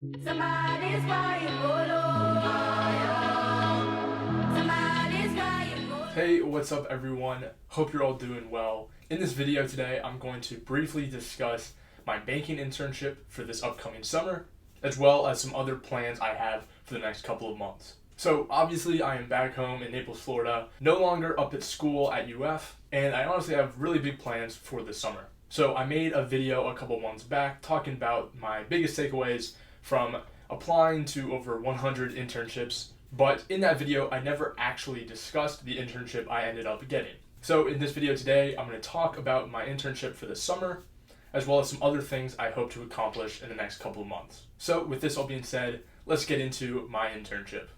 Somebody's crying, bolo. Somebody's crying, bolo. Hey, what's up everyone? Hope you're all doing well. In this video today, I'm going to briefly discuss my banking internship for this upcoming summer, as well as some other plans I have for the next couple of months. So obviously I am back home in Naples, Florida, no longer up at school at UF, and I honestly have really big plans for this summer. So I made a video a couple months back talking about my biggest takeaways from applying to over 100 internships, but in that video I never actually discussed the internship I ended up getting. So in this video today, I'm going to talk about my internship for the summer, as well as some other things I hope to accomplish in the next couple of months. So with this all being said, let's get into my internship.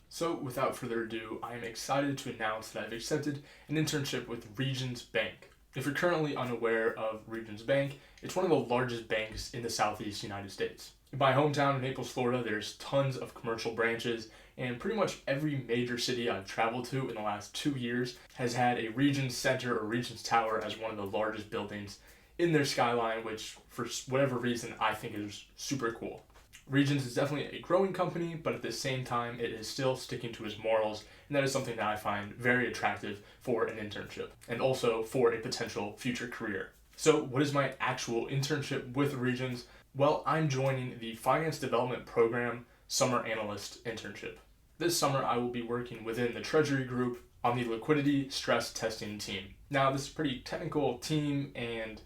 So without further ado, I am excited to announce that I've accepted an internship with Regions Bank. If you're currently unaware of Regions Bank, it's one of the largest banks in the Southeast United States. In my hometown in Naples, Florida, there's tons of commercial branches, and pretty much every major city I've traveled to in the last 2 years has had a Regions Center or Regions Tower as one of the largest buildings in their skyline, which for whatever reason I think is super cool. Regions is definitely a growing company, but at the same time it is still sticking to its morals, and that is something that I find very attractive for an internship and also for a potential future career. So what is my actual internship with Regions? Well, I'm joining the Finance Development Program Summer Analyst internship. This summer I will be working within the treasury group on the liquidity stress testing team. Now this is a pretty technical team, and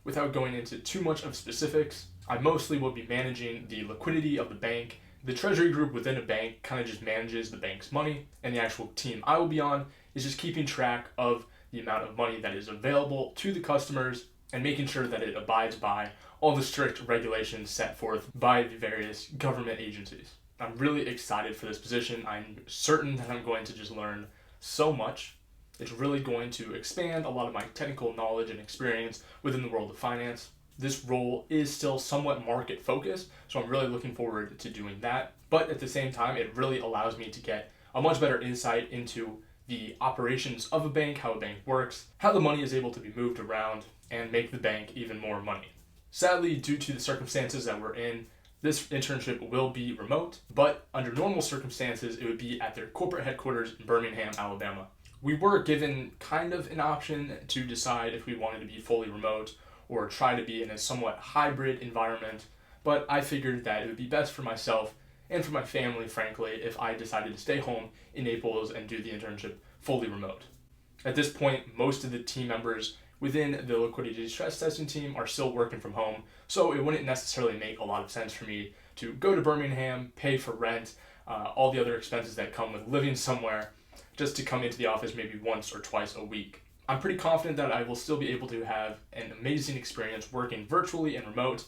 without going into too much of specifics, I mostly will be managing the liquidity of the bank. The treasury group within a bank kind of just manages the bank's money, and the actual team I will be on is just keeping track of the amount of money that is available to the customers and making sure that it abides by all the strict regulations set forth by the various government agencies. I'm really excited for this position. I'm certain that I'm going to just learn so much. It's really going to expand a lot of my technical knowledge and experience within the world of finance. This role is still somewhat market focused, so I'm really looking forward to doing that. But at the same time, it really allows me to get a much better insight into the operations of a bank, how a bank works, how the money is able to be moved around, and make the bank even more money. Sadly, due to the circumstances that we're in, this internship will be remote, but under normal circumstances, it would be at their corporate headquarters in Birmingham, Alabama. We were given kind of an option to decide if we wanted to be fully remote or try to be in a somewhat hybrid environment, but I figured that it would be best for myself and for my family, frankly, if I decided to stay home in Naples and do the internship fully remote. At this point, most of the team members within the liquidity stress testing team are still working from home, so it wouldn't necessarily make a lot of sense for me to go to Birmingham, pay for rent, all the other expenses that come with living somewhere, just to come into the office maybe once or twice a week. I'm pretty confident that I will still be able to have an amazing experience working virtually and remote,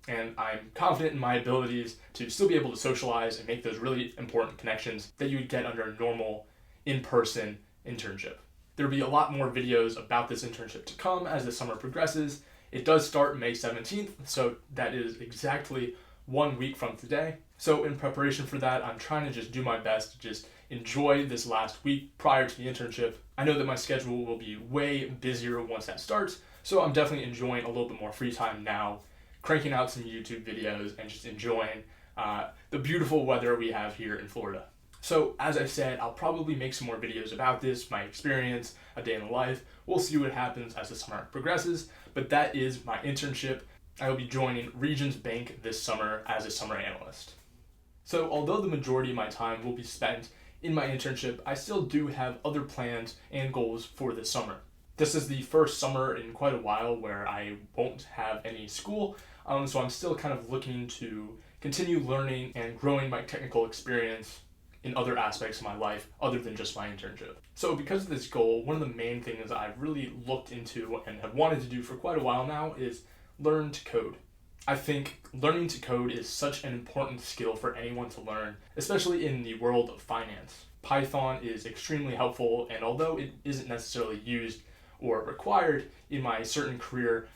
and I'm confident in my abilities to still be able to socialize and make those really important connections that you would get under a normal in-person internship. There will be a lot more videos about this internship to come as the summer progresses. It does start May 17th, so that is exactly 1 week from today. So in preparation for that, I'm trying to just do my best to just enjoy this last week prior to the internship. I know that my schedule will be way busier once that starts, so I'm definitely enjoying a little bit more free time now, cranking out some YouTube videos and just enjoying the beautiful weather we have here in Florida. So as I said, I'll probably make some more videos about this, my experience, a day in the life. We'll see what happens as the summer progresses, but that is my internship. I will be joining Regions Bank this summer as a summer analyst. So although the majority of my time will be spent in my internship, I still do have other plans and goals for this summer. This is the first summer in quite a while where I won't have any school, so I'm still kind of looking to continue learning and growing my technical experience in other aspects of my life other than just my internship. So because of this goal, one of the main things I've really looked into and have wanted to do for quite a while now is learn to code. I think learning to code is such an important skill for anyone to learn, especially in the world of finance. Python is extremely helpful, and although it isn't necessarily used or required in my certain career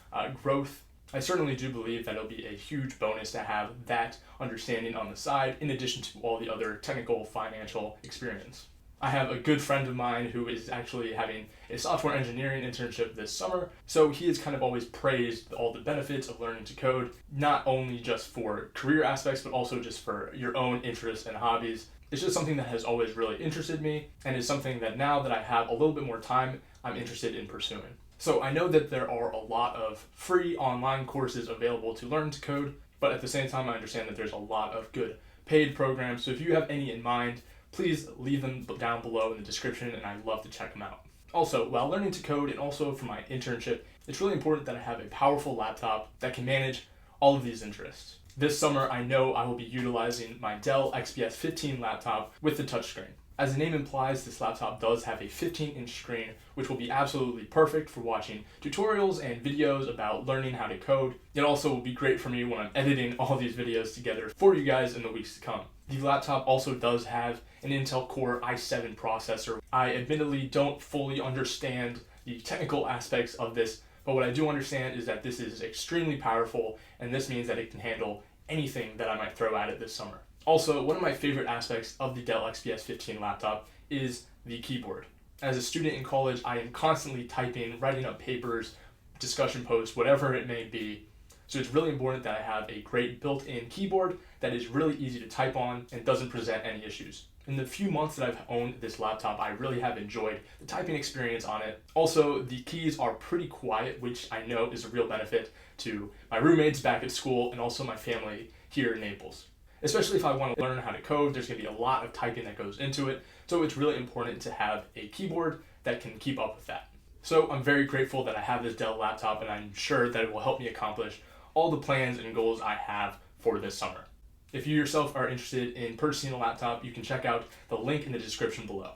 growth, I certainly do believe that it'll be a huge bonus to have that understanding on the side in addition to all the other technical financial experience. I have a good friend of mine who is actually having a software engineering internship this summer, so he has kind of always praised all the benefits of learning to code, not only just for career aspects, but also just for your own interests and hobbies. It's just something that has always really interested me, and is something that now that I have a little bit more time, I'm interested in pursuing. So I know that there are a lot of free online courses available to learn to code, but at the same time I understand that there's a lot of good paid programs, so if you have any in mind, please leave them down below in the description, and I'd love to check them out. Also, while learning to code and also for my internship, it's really important that I have a powerful laptop that can manage all of these interests. This summer, I know I will be utilizing my Dell XPS 15 laptop with the touchscreen. As the name implies, this laptop does have a 15-inch screen, which will be absolutely perfect for watching tutorials and videos about learning how to code. It also will be great for me when I'm editing all these videos together for you guys in the weeks to come. The laptop also does have an Intel Core i7 processor. I admittedly don't fully understand the technical aspects of this, but what I do understand is that this is extremely powerful, and this means that it can handle anything that I might throw at it this summer. Also, one of my favorite aspects of the Dell XPS 15 laptop is the keyboard. As a student in college, I am constantly typing, writing up papers, discussion posts, whatever it may be. So it's really important that I have a great built-in keyboard that is really easy to type on and doesn't present any issues. In the few months that I've owned this laptop, I really have enjoyed the typing experience on it. Also, the keys are pretty quiet, which I know is a real benefit to my roommates back at school and also my family here in Naples. Especially if I want to learn how to code, there's going to be a lot of typing that goes into it, so it's really important to have a keyboard that can keep up with that. So I'm very grateful that I have this Dell laptop, and I'm sure that it will help me accomplish all the plans and goals I have for this summer. If you yourself are interested in purchasing a laptop, you can check out the link in the description below.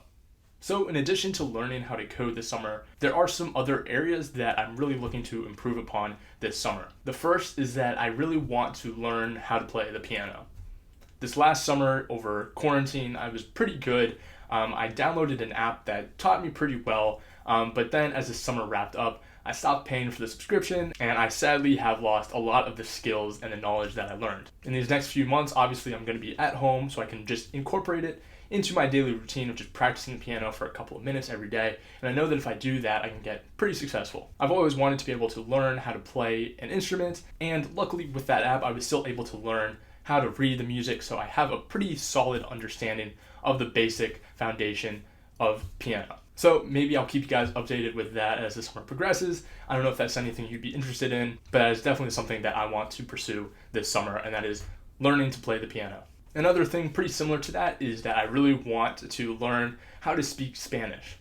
So in addition to learning how to code this summer, there are some other areas that I'm really looking to improve upon this summer. The first is that I really want to learn how to play the piano. This last summer over quarantine, I was pretty good. I downloaded an app that taught me pretty well, but then as the summer wrapped up, I stopped paying for the subscription, and I sadly have lost a lot of the skills and the knowledge that I learned. In these next few months, obviously I'm going to be at home, so I can just incorporate it into my daily routine of just practicing the piano for a couple of minutes every day, and I know that if I do that, I can get pretty successful. I've always wanted to be able to learn how to play an instrument, and luckily with that app, I was still able to learn how to read the music, so I have a pretty solid understanding of the basic foundation of piano. So maybe I'll keep you guys updated with that as the summer progresses. I don't know if that's anything you'd be interested in, but that is definitely something that I want to pursue this summer, and that is learning to play the piano. Another thing pretty similar to that is that I really want to learn how to speak Spanish.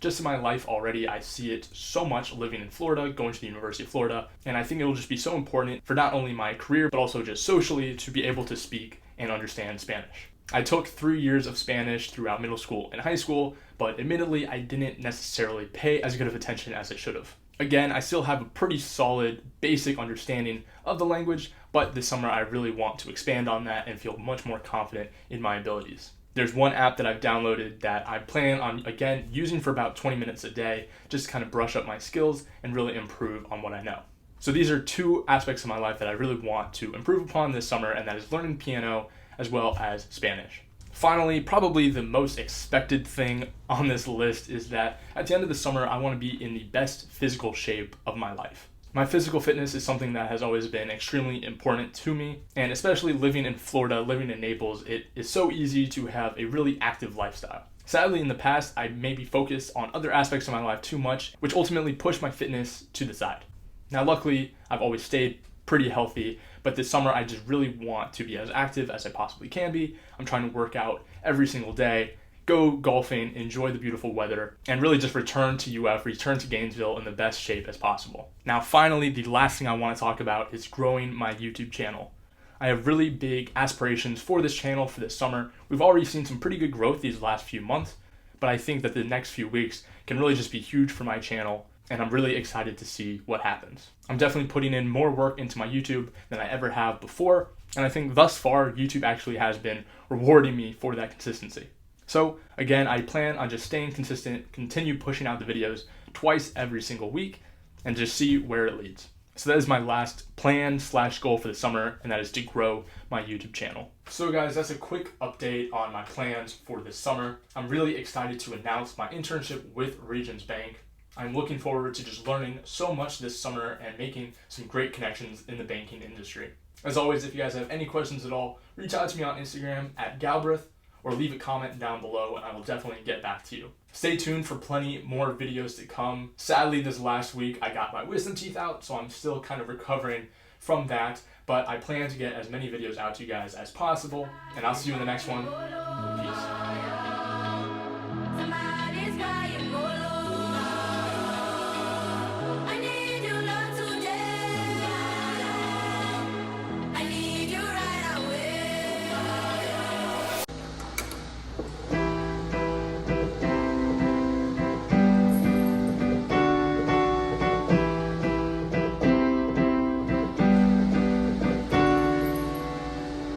Just in my life already, I see it so much living in Florida, going to the University of Florida, and I think it'll just be so important for not only my career, but also just socially to be able to speak and understand Spanish. I took 3 years of Spanish throughout middle school and high school, but admittedly, I didn't necessarily pay as good of attention as I should have. Again, I still have a pretty solid, basic understanding of the language, but this summer I really want to expand on that and feel much more confident in my abilities. There's one app that I've downloaded that I plan on, again, using for about 20 minutes a day, just to kind of brush up my skills and really improve on what I know. So these are two aspects of my life that I really want to improve upon this summer, and that is learning piano as well as Spanish. Finally, probably the most expected thing on this list is that at the end of the summer, I want to be in the best physical shape of my life. My physical fitness is something that has always been extremely important to me, and especially living in Florida, living in Naples, it is so easy to have a really active lifestyle. Sadly, in the past, I maybe focused on other aspects of my life too much, which ultimately pushed my fitness to the side. Now, luckily, I've always stayed pretty healthy, but this summer I just really want to be as active as I possibly can be. I'm trying to work out every single day, go golfing, enjoy the beautiful weather, and really just return to UF, return to Gainesville in the best shape as possible. Now, finally, the last thing I want to talk about is growing my YouTube channel. I have really big aspirations for this channel for this summer. We've already seen some pretty good growth these last few months, but I think that the next few weeks can really just be huge for my channel, and I'm really excited to see what happens. I'm definitely putting in more work into my YouTube than I ever have before, and I think thus far, YouTube actually has been rewarding me for that consistency. So again, I plan on just staying consistent, continue pushing out the videos twice every single week, and just see where it leads. So that is my last plan / goal for the summer, and that is to grow my YouTube channel. So guys, that's a quick update on my plans for this summer. I'm really excited to announce my internship with Regions Bank. I'm looking forward to just learning so much this summer and making some great connections in the banking industry. As always, if you guys have any questions at all, reach out to me on Instagram at Galbraith or leave a comment down below and I will definitely get back to you. Stay tuned for plenty more videos to come. Sadly, this last week I got my wisdom teeth out, so I'm still kind of recovering from that, but I plan to get as many videos out to you guys as possible, and I'll see you in the next one. Peace.